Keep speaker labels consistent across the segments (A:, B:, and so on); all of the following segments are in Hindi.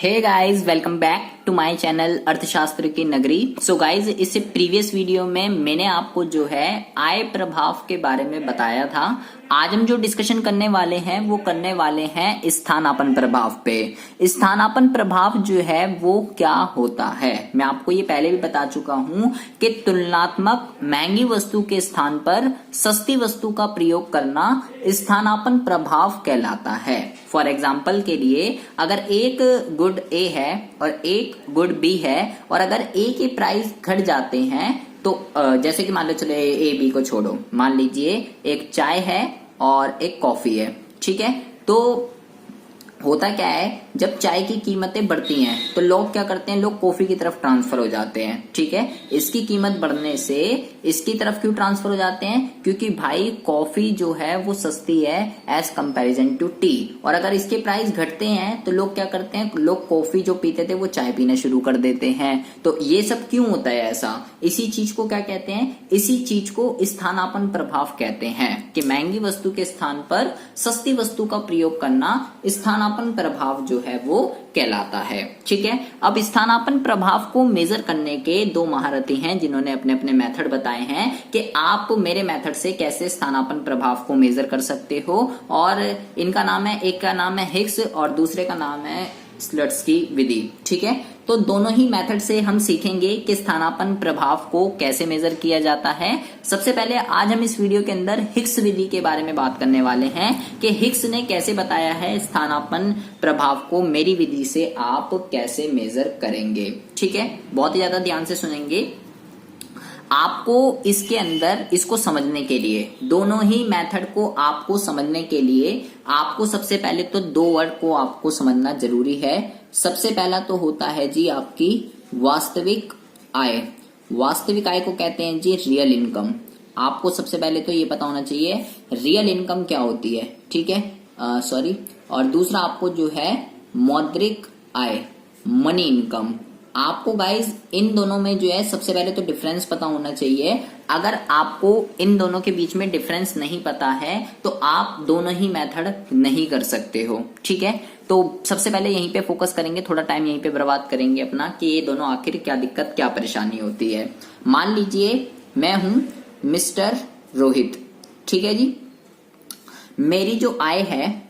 A: Hey guys, welcome back to my channel अर्थशास्त्र की नगरी। सो गाइस, इससे प्रीवियस वीडियो में मैंने आपको जो है आय प्रभाव के बारे में बताया था। आज हम जो डिस्कशन करने वाले हैं वो करने वाले हैं स्थानापन्न प्रभाव पे। स्थानापन्न प्रभाव जो है वो क्या होता है, मैं आपको ये पहले भी बता चुका हूं कि तुलनात्मक महंगी वस्तु के स्थान पर सस्ती वस्तु का प्रयोग करना स्थानापन्न प्रभाव कहलाता है। फॉर एग्जाम्पल के लिए, अगर एक गुड ए है और एक गुड बी है और अगर ए के प्राइस घट जाते हैं तो जैसे कि मान लो, चलो ए बी को छोड़ो, मान लीजिए एक चाय है और एक कॉफी है, ठीक है। तो होता क्या है, जब चाय की कीमतें बढ़ती हैं तो लोग क्या करते हैं, लोग कॉफी की तरफ ट्रांसफर हो जाते हैं, ठीक है। इसकी कीमत बढ़ने से इसकी तरफ क्यों ट्रांसफर हो जाते हैं, क्योंकि भाई कॉफी जो है वो सस्ती है एज कंपैरिजन टू टी। और अगर इसके प्राइस घटते हैं तो लोग क्या करते हैं, लोग कॉफी जो पीते थे वो चाय पीना शुरू कर देते हैं। तो ये सब क्यों होता है ऐसा, इसी चीज को क्या कहते हैं, इसी चीज को स्थानापन्न प्रभाव कहते हैं कि महंगी वस्तु के स्थान पर सस्ती वस्तु का प्रयोग करना स्थानापन्न प्रभाव जो है वो कहलाता है, ठीक है। अब स्थानापन्न प्रभाव को मेजर करने के दो महारथी हैं जिन्होंने अपने अपने मेथड बताए हैं कि आप मेरे मेथड से कैसे स्थानापन्न प्रभाव को मेजर कर सकते हो। और इनका नाम है, एक का नाम है हिग्स और दूसरे का नाम है स्लट्स की विधि, ठीक है। तो दोनों ही मेथड से हम सीखेंगे कि स्थानापन्न प्रभाव को कैसे मेजर किया जाता है। सबसे पहले आज हम इस वीडियो के अंदर हिग्स विधि के बारे में बात करने वाले हैं कि हिग्स ने कैसे बताया है स्थानापन्न प्रभाव को मेरी विधि से आप कैसे मेजर करेंगे, ठीक है। बहुत ही ज्यादा ध्यान से सुनेंगे। आपको इसके अंदर इसको समझने के लिए, दोनों ही मेथड को आपको समझने के लिए आपको सबसे पहले तो दो वर्ड को आपको समझना जरूरी है। सबसे पहला तो होता है जी आपकी वास्तविक आय। वास्तविक आय को कहते हैं जी रियल इनकम। आपको सबसे पहले तो ये पता होना चाहिए रियल इनकम क्या होती है, ठीक है, सॉरी। और दूसरा आपको जो है मौद्रिक आय, मनी इनकम। आपको गाइज इन दोनों में जो है सबसे पहले तो डिफरेंस पता होना चाहिए। अगर आपको इन दोनों के बीच में डिफरेंस नहीं पता है तो आप दोनों ही मेथड नहीं कर सकते हो, ठीक है। तो सबसे पहले यहीं पे फोकस करेंगे, थोड़ा टाइम यहीं पे बर्बाद करेंगे अपना कि ये दोनों आखिर क्या दिक्कत क्या परेशानी होती है। मान लीजिए मैं हूं मिस्टर रोहित, ठीक है जी। मेरी जो आय है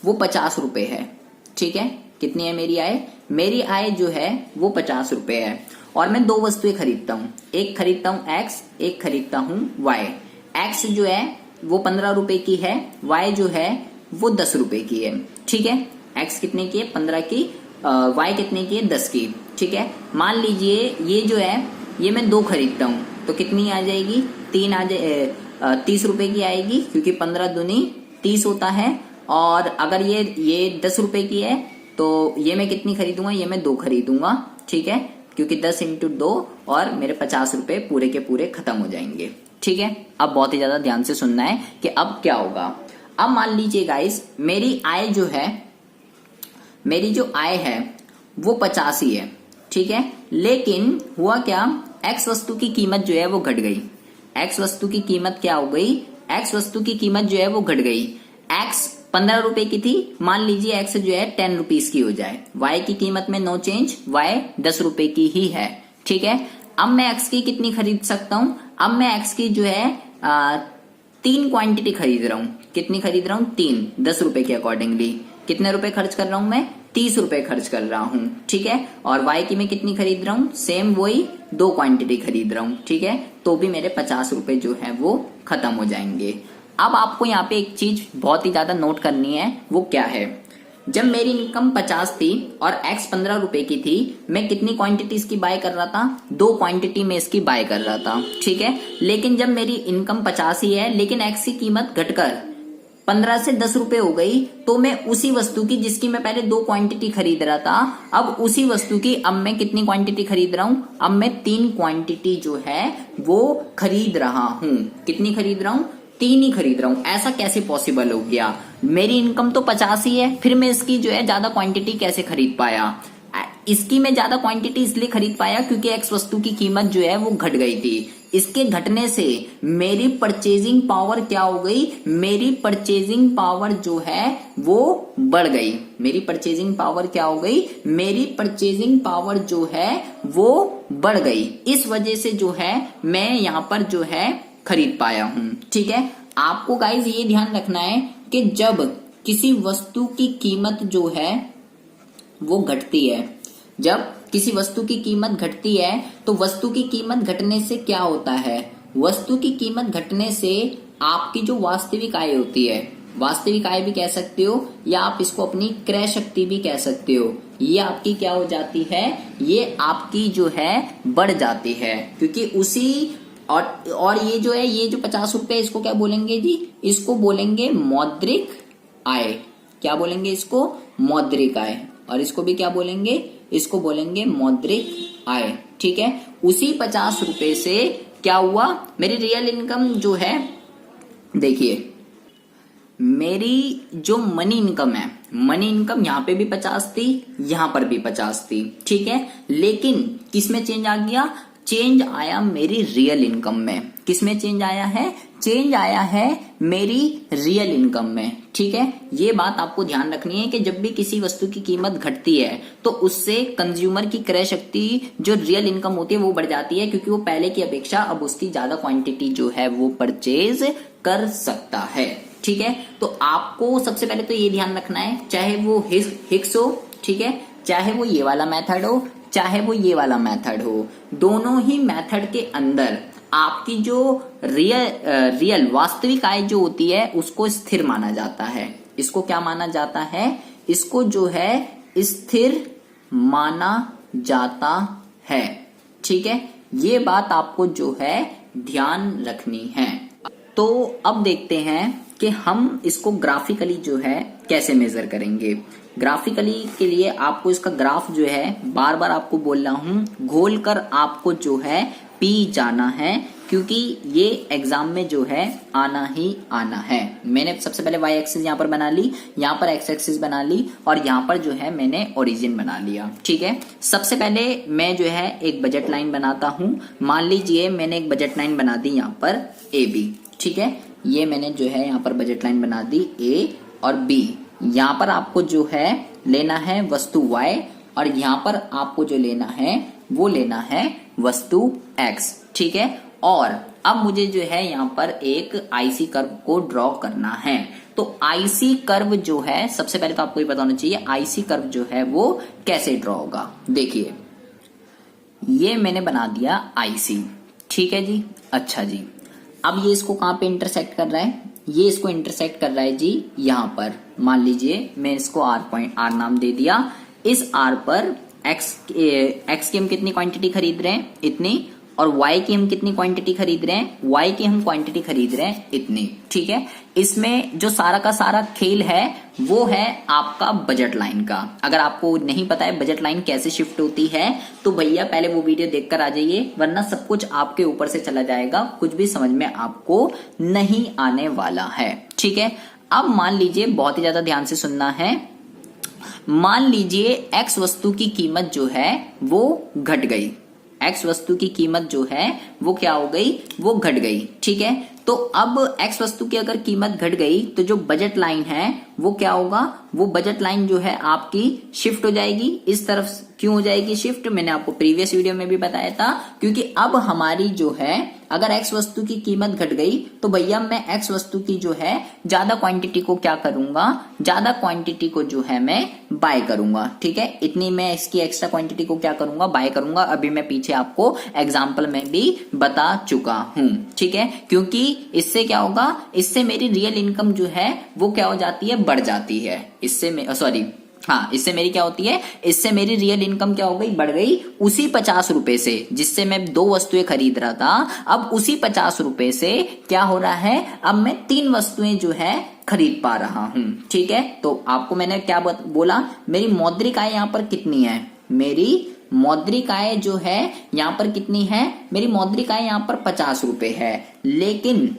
A: वो 50 रुपए है, ठीक है। कितनी है मेरी आय, मेरी आय जो है वो 50 रुपए है और मैं दो वस्तुएं खरीदता हूं, एक खरीदता हूं एक्स, एक खरीदता हूं वाई। एक्स जो है वो 15 रुपए की है, वाई जो है वो 10 रुपए की है, ठीक है। एक्स कितने की है, 15 की, वाई कितने की है, 10 की, ठीक है। मान लीजिए ये जो है ये मैं दो खरीदता हूं तो कितनी आ जाएगी, 30 रुपए की आएगी, क्योंकि 15 दूनी 30 होता है। और अगर ये 10 रुपए की है तो ये मैं कितनी खरीदूंगा, ये मैं दो खरीदूंगा, ठीक है, क्योंकि 10 इंटू 2 और मेरे 50 रुपए पूरे के पूरे खत्म हो जाएंगे, ठीक है। अब बहुत ही ज्यादा ध्यान से सुनना है कि अब क्या होगा। अब मान लीजिए गाइस मेरी आय जो है, मेरी जो आय है वो 50 ही है, ठीक है। लेकिन हुआ क्या, एक्स वस्तु की कीमत जो है वो घट गई। एक्स वस्तु की कीमत क्या हो गई, एक्स वस्तु की कीमत जो है वो घट गई। एक्स 15 रुपए की थी, मान लीजिए एक्स जो है 10 रुपीज की हो जाए। वाई की कीमत में नो चेंज, वाई 10 रुपए की ही है, ठीक है। अब मैं एक्स की कितनी खरीद सकता हूं, अब मैं एक्स की जो है 3 क्वांटिटी खरीद रहा हूं। कितनी खरीद रहा हूं, 3, 10 रुपए के अकॉर्डिंगली। कितने रुपए खर्च कर रहा हूं मैं, 30 रुपए खर्च कर रहा हूं, ठीक है। और वाई की मैं कितनी खरीद रहा हूं, सेम वही 2 क्वांटिटी खरीद रहा हूं, ठीक है। तो भी मेरे 50 रुपए जो है वो खत्म हो जाएंगे। अब आपको यहाँ पे एक चीज बहुत ही ज्यादा नोट करनी है, वो क्या है, जब मेरी इनकम 50 थी और एक्स 15 रुपए की थी, मैं कितनी क्वांटिटी इसकी बाय कर रहा था, 2 क्वांटिटी में इसकी बाय कर रहा था, ठीक है। लेकिन जब मेरी इनकम 50 ही है लेकिन एक्स की कीमत घटकर 15 से 10 रुपए हो गई, तो मैं उसी वस्तु की जिसकी मैं पहले 2 क्वांटिटी खरीद रहा था, अब उसी वस्तु की अब मैं कितनी क्वांटिटी खरीद रहा हूं, अब मैं 3 क्वांटिटी जो है वो खरीद रहा हूं। कितनी खरीद रहा हूं, 3 ही खरीद रहा हूं। ऐसा कैसे पॉसिबल हो गया, मेरी इनकम तो 50 ही है, फिर मैं इसकी जो है ज्यादा क्वांटिटी कैसे खरीद पाया। इसकी मैं ज्यादा क्वांटिटी इसलिए खरीद पाया क्योंकि एक्स वस्तु की कीमत जो है वो घट गई थी। इसके घटने से मेरी परचेजिंग पावर क्या हो गई, मेरी परचेजिंग पावर जो है वो बढ़ गई। मेरी परचेजिंग पावर क्या हो गई, मेरी परचेजिंग पावर जो है वो बढ़ गई। इस वजह से जो है मैं यहां पर जो है खरीद पाया हूं। ठीक है, आपको गाइज ये ध्यान रखना है कि जब किसी वस्तु की कीमत जो है वो घटती है, जब किसी वस्तु की कीमत घटती है तो वस्तु की कीमत घटने से क्या होता है, वस्तु की कीमत घटने से आपकी जो वास्तविक आय होती है, वास्तविक आय भी कह सकते हो या आप इसको अपनी क्रय शक्ति भी कह सकते हो, ये आपकी क्या हो जाती है, ये आपकी जो है बढ़ जाती है। क्योंकि उसी और ये जो है, ये जो 50 रुपए, इसको क्या बोलेंगे जी, इसको बोलेंगे मौद्रिक आय। क्या बोलेंगे इसको, मौद्रिक आय। और इसको भी क्या बोलेंगे, इसको बोलेंगे मौद्रिक आय। ठीक है, उसी 50 रुपए से क्या हुआ, मेरी रियल इनकम जो है, देखिए मेरी जो मनी इनकम है, मनी इनकम यहाँ पे भी 50 थी, यहां पर भी 50 थी। ठीक है, लेकिन किसमें चेंज आ गया, चेंज आया मेरी रियल इनकम में। किसमें चेंज आया है, चेंज आया है मेरी रियल इनकम में। ठीक है, ये बात आपको ध्यान रखनी है कि जब भी किसी वस्तु की कीमत घटती है तो उससे कंज्यूमर की क्रय शक्ति जो रियल इनकम होती है वो बढ़ जाती है, क्योंकि वो पहले की अपेक्षा अब उसकी ज्यादा क्वांटिटी जो है वो परचेज कर सकता है। ठीक है, तो आपको सबसे पहले तो ये ध्यान रखना है, चाहे वो हिक्स हो, ठीक है, चाहे वो ये वाला मेथड हो, चाहे वो ये वाला मेथड हो, दोनों ही मेथड के अंदर आपकी जो रियल वास्तविक आय जो होती है उसको स्थिर माना जाता है। इसको क्या माना जाता है, इसको जो है स्थिर माना जाता है। ठीक है, ये बात आपको जो है ध्यान रखनी है। तो अब देखते हैं कि हम इसको ग्राफिकली जो है कैसे मेजर करेंगे। ग्राफिकली के लिए आपको इसका ग्राफ जो है, बार बार आपको बोल रहा हूं, घोल कर आपको जो है पी जाना है, क्योंकि ये एग्जाम में जो है आना ही आना है। मैंने सबसे पहले y एक्सिस यहाँ पर बना ली, यहाँ पर x एक्सिस बना ली, और यहाँ पर जो है मैंने ओरिजिन बना लिया। ठीक है, सबसे पहले मैं जो है एक बजट लाइन बनाता हूं। मान लीजिए मैंने एक बजट लाइन बना दी यहाँ पर AB। ठीक है, ये मैंने जो है यहाँ पर बजट लाइन बना दी A और B। यहाँ पर आपको जो है लेना है वस्तु Y, और यहाँ पर आपको जो लेना है वो लेना है वस्तु X। ठीक है, और अब मुझे जो है यहाँ पर एक IC कर्व को ड्रॉ करना है। तो IC कर्व जो है, सबसे पहले तो आपको ये पता होना चाहिए IC कर्व जो है वो कैसे ड्रॉ होगा। देखिए ये मैंने बना दिया IC। ठीक है जी, अच्छा जी, अब ये इसको कहां पे इंटरसेक्ट कर रहा है, ये इसको इंटरसेक्ट कर रहा है जी यहाँ पर। मान लीजिए मैं इसको R नाम दे दिया। इस R पर X की हम कितनी क्वांटिटी खरीद रहे हैं, इतनी, और Y की हम कितनी क्वांटिटी खरीद रहे हैं, Y की हम क्वांटिटी खरीद रहे हैं इतनी। ठीक है, इसमें जो सारा का सारा खेल है वो है आपका बजट लाइन का। अगर आपको नहीं पता है बजट लाइन कैसे शिफ्ट होती है तो भैया पहले वो वीडियो देखकर आ जाइए, वरना सब कुछ आपके ऊपर से चला जाएगा, कुछ भी समझ में आपको नहीं आने वाला है। ठीक है, अब मान लीजिए, बहुत ही ज्यादा ध्यान से सुनना है, मान लीजिए X वस्तु की कीमत जो है वो घट गई। X वस्तु की कीमत जो है वो क्या हो गई, वो घट गई। ठीक है, तो अब X वस्तु की अगर कीमत घट गई तो जो बजट लाइन है वो क्या होगा, वो बजट लाइन जो है आपकी शिफ्ट हो जाएगी इस तरफ। क्यों हो जाएगी शिफ्ट, मैंने आपको प्रीवियस वीडियो में भी बताया था, क्योंकि अब हमारी जो है अगर X वस्तु की कीमत घट गई तो भैया मैं X वस्तु की जो है ज्यादा क्वांटिटी को क्या करूंगा, ज्यादा क्वांटिटी को जो है मैं बाय करूंगा। ठीक है, इतनी मैं इसकी एक्स्ट्रा क्वांटिटी को क्या करूंगा, बाय करूंगा। अभी मैं पीछे आपको एग्जाम्पल में भी बता चुका हूं। ठीक है, क्योंकि इससे क्या होगा, इससे मेरी रियल इनकम जो है वो क्या हो जाती है, बढ़ जाती है। इससे मेरी क्या होती है, इससे मेरी रियल इनकम क्या हो गई, बढ़ गई। उसी 50 रुपए से जिससे मैं 2 वस्तुएं खरीद रहा था, अब उसी 50 रुपए से क्या हो रहा है, अब मैं 3 वस्तुएं जो है खरीद पा रहा हूं। ठीक है, तो आपको मैंने क्या बोला, मेरी मौद्रिक आय यहाँ पर कितनी है, मेरी मौद्रिक आय जो है यहाँ पर कितनी है, मेरी मौद्रिक आय यहाँ पर 50 रुपए है। लेकिन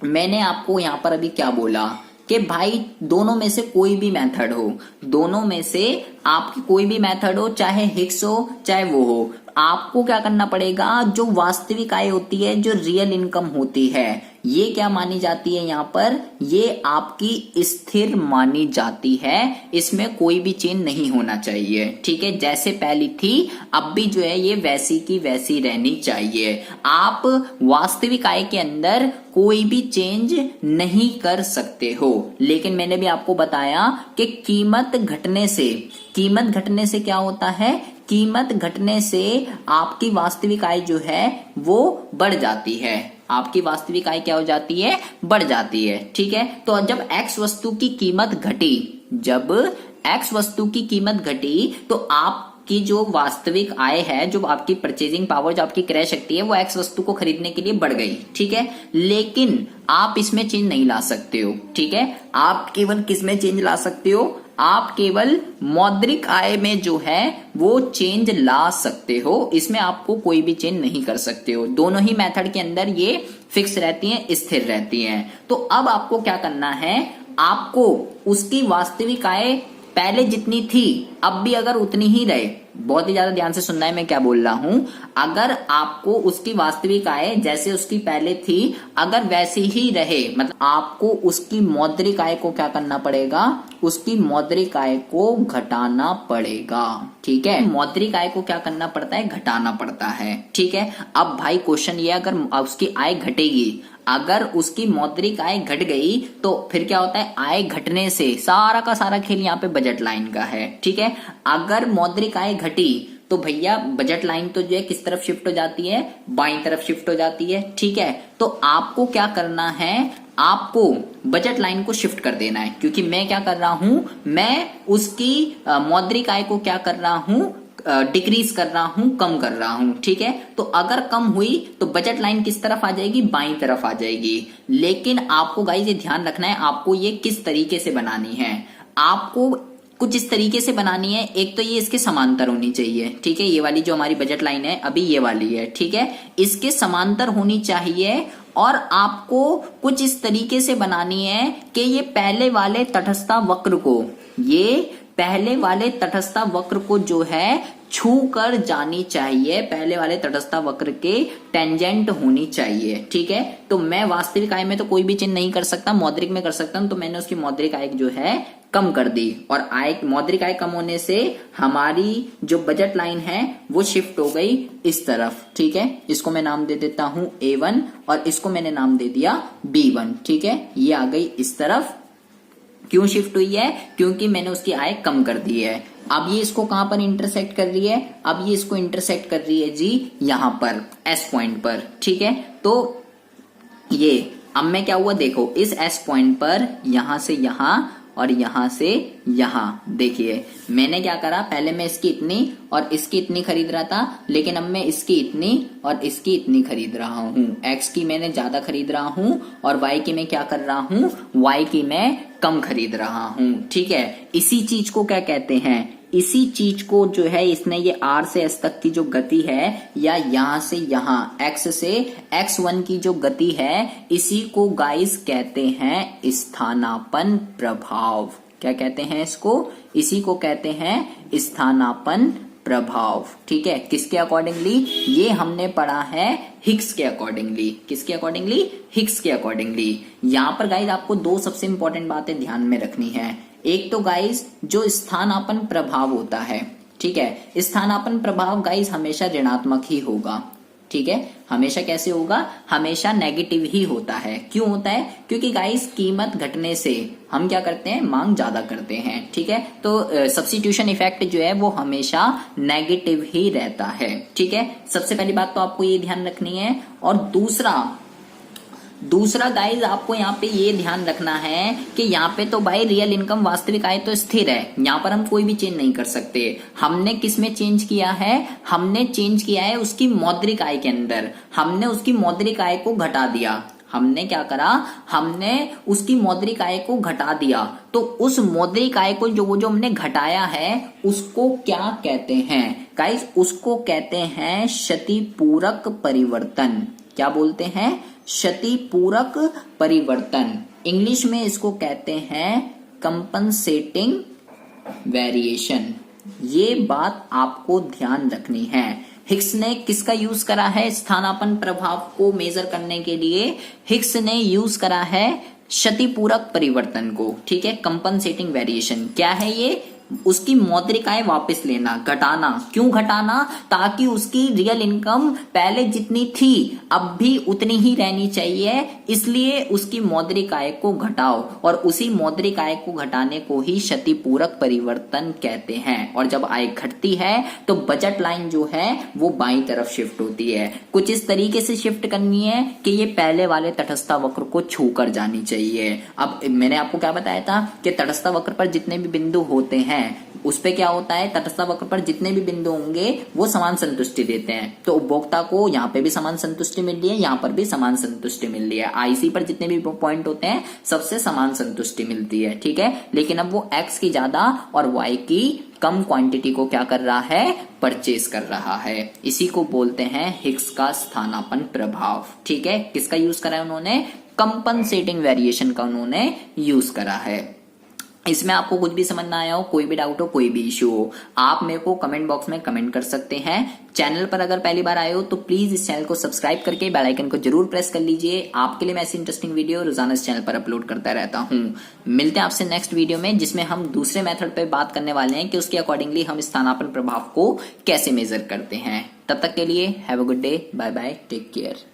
A: मैंने आपको यहाँ पर अभी क्या बोला कि भाई दोनों में से कोई भी मेथड हो, दोनों में से आपकी कोई भी मेथड हो, चाहे हिक्स हो चाहे वो हो, आपको क्या करना पड़ेगा, जो वास्तविक आय होती है, जो रियल इनकम होती है, ये क्या मानी जाती है यहाँ पर, ये आपकी स्थिर मानी जाती है, इसमें कोई भी चेंज नहीं होना चाहिए। ठीक है, जैसे पहली थी अब भी जो है ये वैसी की वैसी रहनी चाहिए। आप वास्तविक आय के अंदर कोई भी चेंज नहीं कर सकते हो। लेकिन मैंने भी आपको बताया कि कीमत घटने से क्या होता है, कीमत घटने से आपकी वास्तविक आय जो है वो बढ़ जाती है। आपकी वास्तविक आय क्या हो जाती है, बढ़ जाती है। ठीक है, तो जब एक्स वस्तु की कीमत घटी, तो आपकी जो वास्तविक आय है, जो आपकी परचेजिंग पावर, जो आपकी क्रय शक्ति है, वो एक्स वस्तु को खरीदने के लिए बढ़ गई। ठीक है, लेकिन आप इसमें चेंज नहीं ला सकते हो। ठीक है, आप केवल किसमें चेंज ला सकते हो, आप केवल मौद्रिक आय में जो है वो चेंज ला सकते हो। इसमें आपको कोई भी चेंज नहीं कर सकते हो। दोनों ही मेथड के अंदर ये फिक्स रहती हैं, स्थिर रहती हैं। तो अब आपको क्या करना है, आपको उसकी वास्तविक आय पहले जितनी थी अब भी अगर उतनी ही रहे, बहुत ही ज्यादा ध्यान से सुनना है मैं क्या बोल रहा हूं, अगर आपको उसकी वास्तविक आय जैसे उसकी पहले थी अगर वैसी ही रहे, मतलब आपको उसकी मौद्रिक आय को क्या करना पड़ेगा, उसकी मौद्रिक आय को घटाना पड़ेगा। ठीक है, मौद्रिक आय को क्या करना पड़ता है, घटाना पड़ता है। ठीक है, अब भाई क्वेश्चन ये, अगर उसकी आय घटेगी, अगर उसकी मौद्रिक आय घट गई तो फिर क्या होता है, आय घटने से सारा का सारा खेल यहाँ पे बजट लाइन का है। ठीक है, अगर मौद्रिक आय घटी तो भैया बजट लाइन तो जो है किस तरफ शिफ्ट हो जाती है, बाईं तरफ शिफ्ट हो जाती है। ठीक है, तो आपको क्या करना है, आपको बजट लाइन को शिफ्ट कर देना है, क्योंकि मैं क्या कर रहा हूं, मैं उसकी मौद्रिक आय को क्या कर रहा हूं, डिक्रीज कर रहा हूं, कम कर रहा हूं। ठीक है, तो अगर कम हुई तो बजट लाइन किस तरफ आ जाएगी, बाईं तरफ आ जाएगी। लेकिन आपको गाइस ये ध्यान रखना है, आपको ये किस तरीके से बनानी है, आपको कुछ इस तरीके से बनानी है। एक तो ये इसके समांतर होनी चाहिए। ठीक है, ये वाली जो हमारी बजट लाइन है अभी ये वाली है। ठीक है, इसके समांतर होनी चाहिए और आपको कुछ इस तरीके से बनानी है कि ये पहले वाले तटस्थता वक्र को जो है छू कर जानी चाहिए, पहले वाले तटस्थता वक्र के टेंजेंट होनी चाहिए। ठीक है, तो मैं वास्तविक आय में तो कोई भी चेंज नहीं कर सकता, मौद्रिक में कर सकता हूं, तो मैंने उसकी मौद्रिक आय जो है कम कर दी और मौद्रिक आय कम होने से हमारी जो बजट लाइन है वो शिफ्ट हो गई इस तरफ। ठीक है, इसको मैं नाम दे देता हूं A1 और इसको मैंने नाम दे दिया B1। ठीक है, ये आ गई इस तरफ। क्यों शिफ्ट हुई है, क्योंकि मैंने उसकी आय कम कर दी है। अब ये इसको कहां पर इंटरसेक्ट कर रही है, अब ये इसको इंटरसेक्ट कर रही है जी यहां पर S पॉइंट पर। ठीक है, तो ये अब मैं क्या हुआ देखो, इस S पॉइंट पर यहां से यहां और यहां से यहां, देखिए मैंने क्या करा, पहले मैं इसकी इतनी और इसकी इतनी खरीद रहा था, लेकिन अब मैं इसकी इतनी और इसकी इतनी खरीद रहा हूं। एक्स की मैंने ज्यादा खरीद रहा हूं और वाई की मैं क्या कर रहा हूं, वाई की मैं कम खरीद रहा हूं। ठीक है, इसी चीज को क्या कहते हैं, इसी चीज को जो है इसने ये R से S तक की जो गति है या यहां से यहां X से X1 की जो गति है, इसी को गाइस कहते हैं स्थानापन्न प्रभाव। क्या कहते हैं इसको, इसी को कहते हैं स्थानापन्न प्रभाव। ठीक है, किसके अकॉर्डिंगली, ये हमने पढ़ा है हिग्स के अकॉर्डिंगली। किसके अकॉर्डिंगली, हिग्स के अकॉर्डिंगली। यहां पर गाइस आपको दो सबसे इंपॉर्टेंट बातें ध्यान में रखनी है। एक तो गाइस जो स्थानापन्न प्रभाव होता है, ठीक है, स्थानापन्न प्रभाव गाइस हमेशा ऋणात्मक ही होगा। ठीक है, हमेशा कैसे होगा, हमेशा नेगेटिव ही होता है। क्यों होता है, क्योंकि गाइस कीमत घटने से हम क्या करते हैं, मांग ज्यादा करते हैं। ठीक है, तो सब्स्टिट्यूशन इफेक्ट जो है वो हमेशा नेगेटिव ही रहता है। ठीक है, सबसे पहली बात तो आपको ये ध्यान रखनी है। और दूसरा गाइज आपको यहाँ पे ये ध्यान रखना है कि यहाँ पे तो भाई रियल इनकम वास्तविक आय तो स्थिर है, यहाँ पर हम कोई भी चेंज नहीं कर सकते। हमने किसमें चेंज किया है, हमने चेंज किया है उसकी मौद्रिक आय के अंदर। हमने उसकी मौद्रिक आय को घटा दिया। हमने क्या करा, हमने उसकी मौद्रिक आय को घटा दिया। तो उस मौद्रिक आय को जो हमने घटाया है उसको क्या कहते हैं गाइज, उसको कहते हैं क्षतिपूरक परिवर्तन। क्या बोलते हैं, क्षतिपूरक परिवर्तन। इंग्लिश में इसको कहते हैं कंपनसेटिंग वेरिएशन। ये बात आपको ध्यान रखनी है। हिग्स ने किसका यूज करा है स्थानापन्न प्रभाव को मेजर करने के लिए? हिग्स ने यूज करा है क्षतिपूरक परिवर्तन को, ठीक है, कंपनसेटिंग वेरिएशन। क्या है ये? उसकी मौद्रिकाएं वापस लेना, घटाना। क्यों घटाना? ताकि उसकी रियल इनकम पहले जितनी थी अब भी उतनी ही रहनी चाहिए, इसलिए उसकी मौद्रिक आय को घटाओ, और उसी मौद्रिक आय को घटाने को ही क्षतिपूरक परिवर्तन कहते हैं। और जब आय घटती है तो बजट लाइन जो है वो बाईं तरफ शिफ्ट होती है। कुछ इस तरीके से शिफ्ट करनी है कि ये पहले वाले तटस्थ वक्र को छूकर जानी चाहिए। अब मैंने आपको क्या बताया था कि तटस्थ वक्र पर जितने भी बिंदु होते हैं उस पे क्या होता है, तटस्थ वक्र पर जितने भी बिंदु होंगे वो समान संतुष्टि देते हैं। तो उपभोक्ता को यहाँ पे भी समान संतुष्टि मिल रही है, यहाँ पर भी समान संतुष्टि मिल रही है। आईसी पर जितने भी पॉइंट होते हैं सबसे समान संतुष्टि मिलती है, ठीक है। लेकिन अब वो एक्स की ज्यादा और वाई की कम क्वांटिटी को क्या कर रहा है, परचेज कर रहा है। इसी को बोलते हैं हिग्स का स्थानापन्न प्रभाव, ठीक है। किसका यूज करा है उन्होंने? कंपनसेटिंग वेरिएशन का उन्होंने यूज करा है। इसमें आपको कुछ भी समझ ना आया हो, कोई भी डाउट हो, कोई भी इश्यू हो, आप मेरे को कमेंट बॉक्स में कमेंट कर सकते हैं। चैनल पर अगर पहली बार आए हो तो प्लीज इस चैनल को सब्सक्राइब करके बेल आइकन को जरूर प्रेस कर लीजिए। आपके लिए मैं ऐसी इंटरेस्टिंग वीडियो रोजाना इस चैनल पर अपलोड करता रहता हूं। मिलते हैं आपसे नेक्स्ट वीडियो में, जिसमें हम दूसरे मेथड पे बात करने वाले हैं कि उसके अकॉर्डिंगली हम स्थानापन्न प्रभाव को कैसे मेजर करते हैं। तब तक के लिए have a good day, bye bye, take care.